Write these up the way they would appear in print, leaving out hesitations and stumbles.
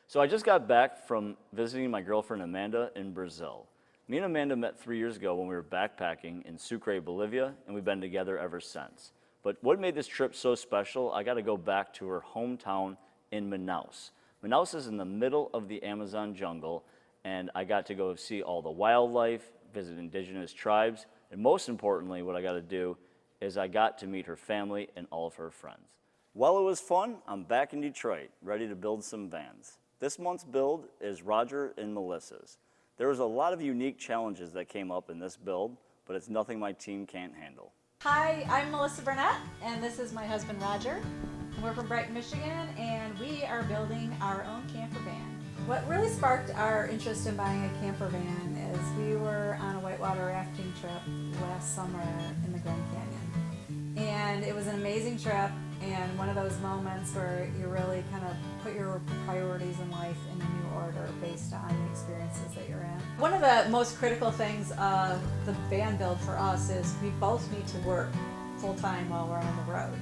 So I just got back from visiting my girlfriend Amanda in Brazil. Me and Amanda met 3 years ago when we were backpacking in Sucre, Bolivia, and we've been together ever since. But what made this trip so special, I got to go back to her hometown in Manaus. Manaus is in the middle of the Amazon jungle, and I got to go see all the wildlife, visit indigenous tribes, and most importantly, what I got to do is I got to meet her family and all of her friends. While it was fun, I'm back in Detroit, ready to build some vans. This month's build is Roger and Melisa's. There was a lot of unique challenges that came up in this build, but it's nothing my team can't handle. Hi, I'm Melissa Burnett, and this is my husband Roger. We're from Brighton, Michigan, and we are building our own camper van. What really sparked our interest in buying a camper van is we were on a whitewater rafting trip last summer in the Grand Canyon. And it was an amazing trip, and one of those moments where you really kind of put your priorities in life in a new order based on the experiences that you're in. One of the most critical things of the van build for us is we both need to work full-time while we're on the road.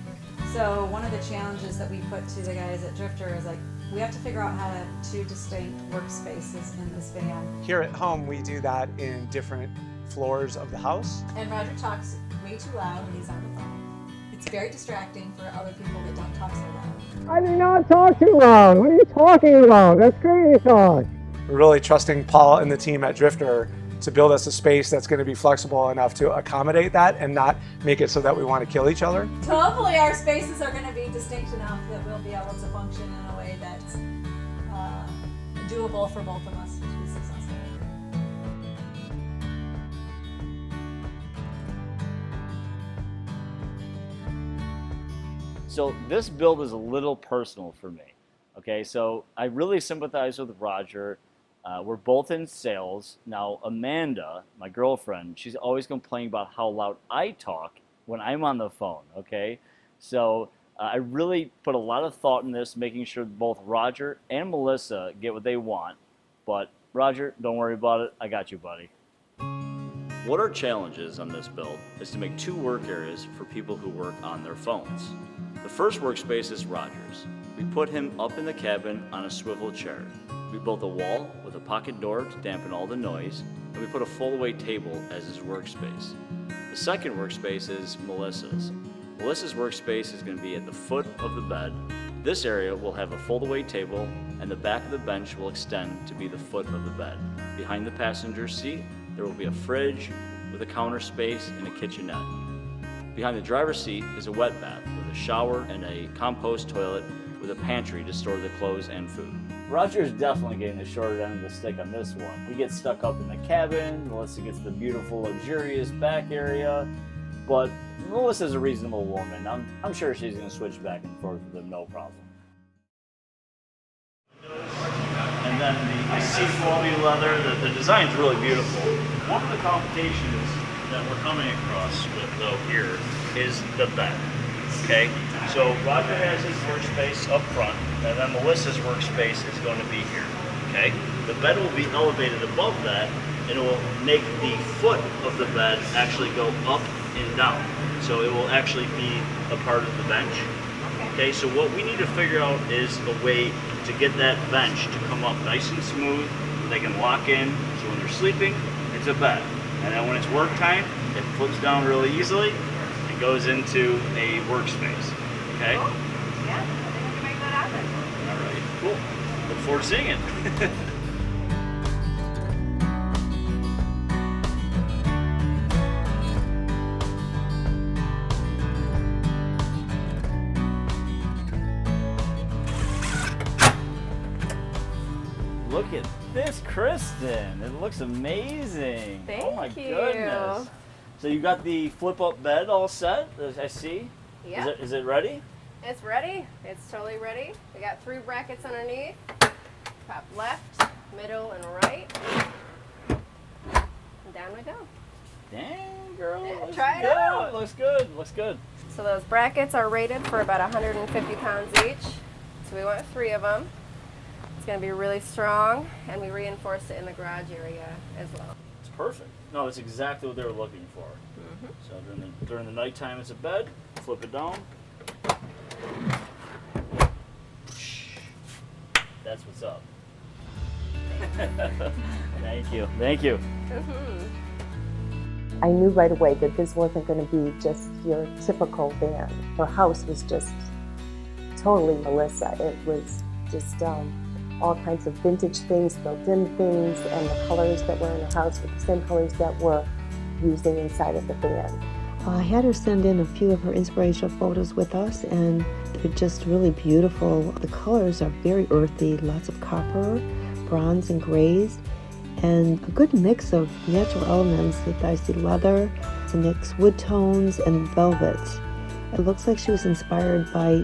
So one of the challenges that we put to the guys at Drifter is like, we have to figure out how to have two distinct workspaces in this van. Here at home, we do that in different floors of the house. And Roger talks way too loud when he's on the phone. It's very distracting for other people that don't talk so loud. I do not talk too loud. What are you talking about? That's crazy talk. We're really trusting Paul and the team at Drifter to build us a space that's going to be flexible enough to accommodate that and not make it so that we want to kill each other. Hopefully our spaces are going to be distinct enough that we'll be able to function in a way that's doable for both of us to be successful. So this build is a little personal for me. Okay, so I really sympathize with Roger. We're both in sales. Now Amanda, my girlfriend, she's always complaining about how loud I talk when I'm on the phone, okay? So I really put a lot of thought in this, making sure both Roger and Melissa get what they want. But Roger, don't worry about it. I got you, buddy. What our challenge is on this build is to make 2 work areas for people who work on their phones. The first workspace is Roger's. We put him up in the cabin on a swivel chair. We built a wall with a pocket door to dampen all the noise, and we put a fold-away table as his workspace. The second workspace is Melissa's. Melissa's workspace is going to be at the foot of the bed. This area will have a fold-away table, and the back of the bench will extend to be the foot of the bed. Behind the passenger seat, there will be a fridge with a counter space and a kitchenette. Behind the driver's seat is a wet bath with a shower and a compost toilet with a pantry to store the clothes and food. Roger's definitely getting the shorter end of the stick on this one. He gets stuck up in the cabin, Melissa gets the beautiful, luxurious back area, but Melissa's a reasonable woman. I'm sure she's going to switch back and forth with him, no problem. And then the seafoamy leather, the design's really beautiful. One of the complications that we're coming across with though here is the bed. Okay, so Roger has his workspace up front, and then Melissa's workspace is going to be here. Okay, the bed will be elevated above that, and it will make the foot of the bed actually go up and down. So it will actually be a part of the bench. Okay, so what we need to figure out is a way to get that bench to come up nice and smooth, so they can lock in. So when they're sleeping, it's a bed, and then when it's work time, it flips down really easily. Goes into a workspace. Okay? Cool. Yeah, I think we can make that happen. All right, cool. Look forward to seeing it. Look at this, Kristen. It looks amazing. Oh my goodness. So you got the flip-up bed all set, as I see. Yeah. Is it ready? It's ready. It's totally ready. We got 3 brackets underneath. Top left, middle, and right. And down we go. Dang, girl. Yeah, looks try it good. out. Looks good. Looks good. So those brackets are rated for about 150 pounds each. So we want 3 of them. It's going to be really strong, and we reinforced it in the garage area as well. It's perfect. No, that's exactly what they were looking for. So during the nighttime, it's a bed. Flip it down. That's what's up. Thank you. Thank you. I knew right away that this wasn't going to be just your typical van. Her house was just totally Melissa. It was just all kinds of vintage things, built-in things, and the colors that were in her house were the same colors that we're using inside of the van. I had her send in a few of her inspirational photos with us, and they're just really beautiful. The colors are very earthy, lots of copper, bronze, and grays, and a good mix of natural elements. I see leather, to mix wood tones, and velvets. It looks like she was inspired by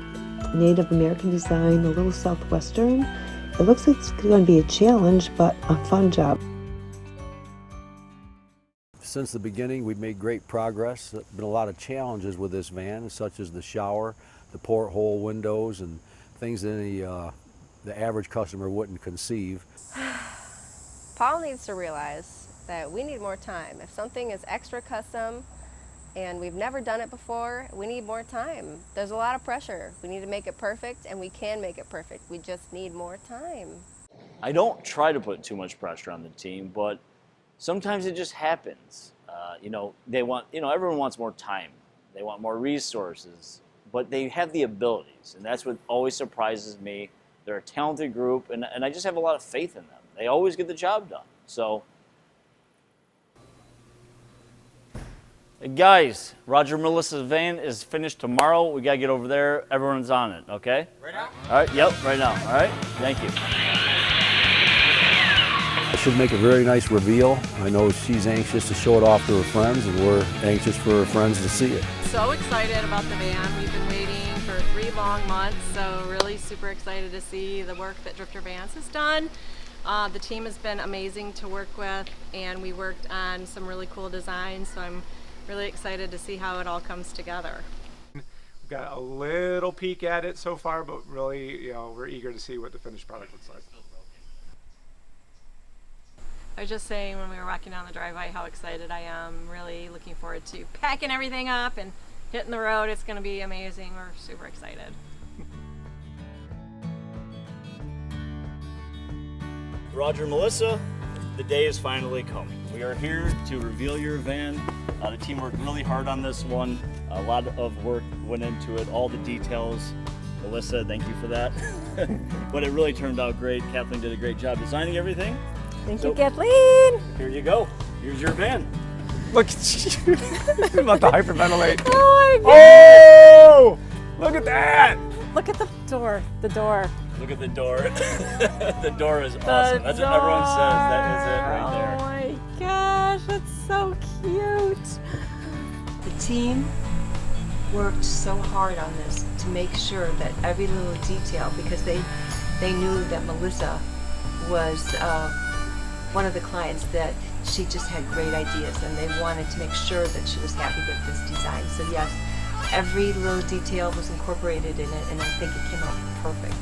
Native American design, a little Southwestern. It looks like it's going to be a challenge, but a fun job. Since the beginning, we've made great progress. There's been a lot of challenges with this van, such as the shower, the porthole windows, and things that the average customer wouldn't conceive. Paul needs to realize that we need more time. If something is extra custom and we've never done it before, we need more time. There's a lot of pressure. We need to make it perfect, and we can make it perfect. We just need more time. I don't try to put too much pressure on the team, but sometimes it just happens. Everyone wants more time. They want more resources, but they have the abilities, and that's what always surprises me. They're a talented group, and I just have a lot of faith in them. They always get the job done. So, guys, Roger and Melissa's van is finished tomorrow. We got to get over there. Everyone's on it, okay? Right now? All right, yep, right now. All right, thank you. It should make a very nice reveal. I know she's anxious to show it off to her friends, and we're anxious for her friends to see it. So excited about the van. We've been waiting for 3 long months, so really super excited to see the work that Drifter Vans has done. The team has been amazing to work with, and we worked on some really cool designs, so I'm really excited to see how it all comes together. We've got a little peek at it so far, but really, we're eager to see what the finished product looks like. I was just saying when we were walking down the driveway how excited I am. Really looking forward to packing everything up and hitting the road. It's going to be amazing. We're super excited. Roger and Melissa, the day is finally coming. We are here to reveal your van. The team worked really hard on this one. A lot of work went into it, all the details. Melissa, thank you for that. But it really turned out great. Kathleen did a great job designing everything. Thank you, Kathleen. Here you go. Here's your van. Look at you. I'm about to hyperventilate. Oh my God. Oh! Look at that. Look at the door. The door. Look at the door. The door is awesome. That's what everyone says. That is it right there. Oh my gosh, that's so cute. The team worked so hard on this to make sure that every little detail, because they knew that Melissa was one of the clients that she just had great ideas, and they wanted to make sure that she was happy with this design. So yes, every little detail was incorporated in it, and I think it came out perfect.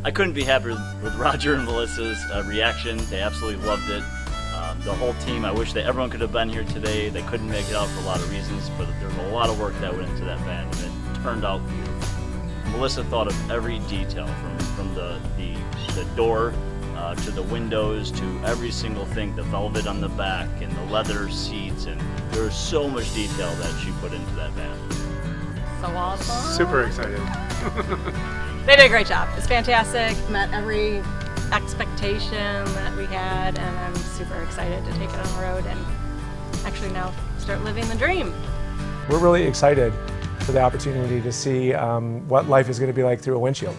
I couldn't be happier with Roger and Melissa's reaction. They absolutely loved it. The whole team, I wish that everyone could have been here today. They couldn't make it out for a lot of reasons, but there was a lot of work that went into that van, and it turned out beautiful. Melissa thought of every detail, from the door to the windows, to every single thing, the velvet on the back and the leather seats, and there was so much detail that she put into that van. So awesome. Super excited. They did a great job. It's fantastic. Met every expectation that we had, and I'm super excited to take it on the road and actually now start living the dream. We're really excited for the opportunity to see what life is going to be like through a windshield.